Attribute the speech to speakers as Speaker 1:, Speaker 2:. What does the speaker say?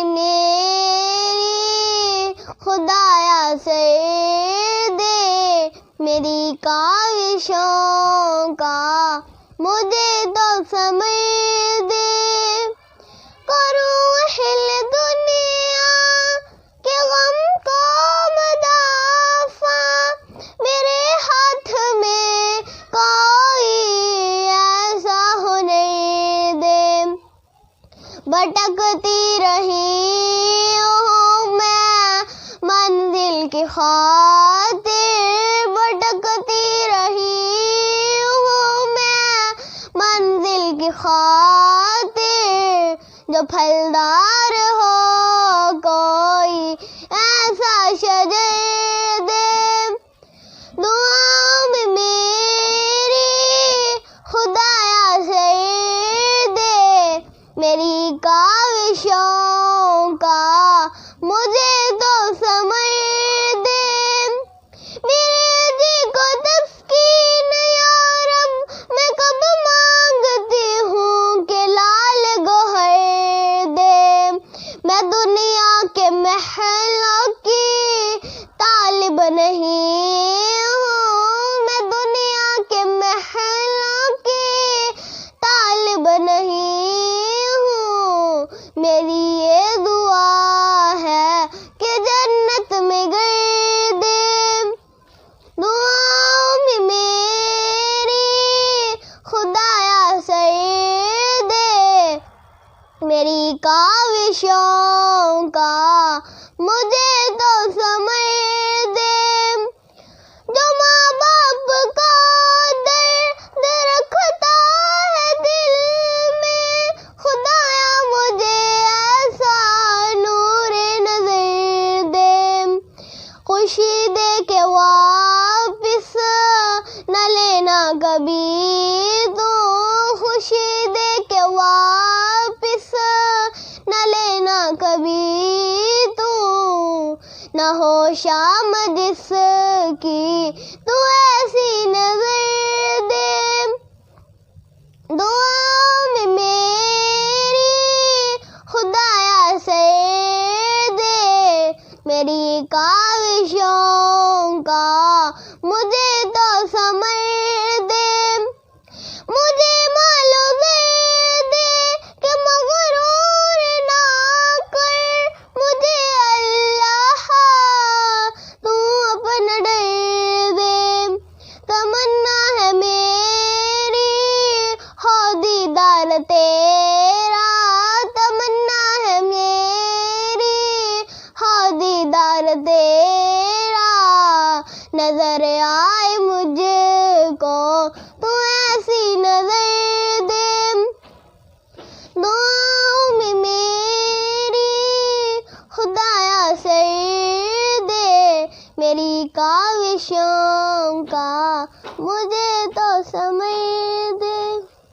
Speaker 1: میری خدایا سے دے میری کاوشوں کا مجھے تو سمجھ دے کروں ہل دنیا کے غم کو مدافہ میرے ہاتھ میں کوئی ایسا ہونے دے بھٹکتی رہی ہوں میں منزل کی خاطر بھٹکتی رہی ہوں میں منزل کی خاطر جو پھلدار ہو کوئی ایسا شجر دے دعاؤں میں میری خدایا سے دے میری کاوشوں کا مجھے تو سمجھ دے میرے جی کو تسکین یا رب میں کب مانگتی ہوں کہ لال گوہر دے میں دنیا کے محلوں کی طالب نہیں ہوں میں دنیا کے محلوں کی طالب نہیں ہوں میری یہ دعا ہے کہ جنت میں گئے دے دعاؤں میں میری خدایا سے دے میری کاوشوں کا مجھے تو سمجھ دے جو ماں باپ کا درد رکھتا ہے دل میں خدایا مجھے ایسا نور نظر دے خوشی دے کے واپس نہ لینا کبھی تو خوشی دے کے واپس نہ لینا کبھی تو نہ ہو شام جس کی تو ایسی نظر دے دعاؤں میں میری خدایا سے دے میری کاوشوں کا مجھے تو سمجھ دے مجھے معلوم دے کہ مغرور نہ کر مجھے اللہ تو اپنا ڈر دے تمنا ہے میری ہو دیدار تیرا تمنا ہے میری ہو دیدار تیرا نظر آئے مجھ کو تو ایسی نظر دے دعاؤں میں میری خدایا سے دے میری کاوشوں کا مجھے تو سمجھ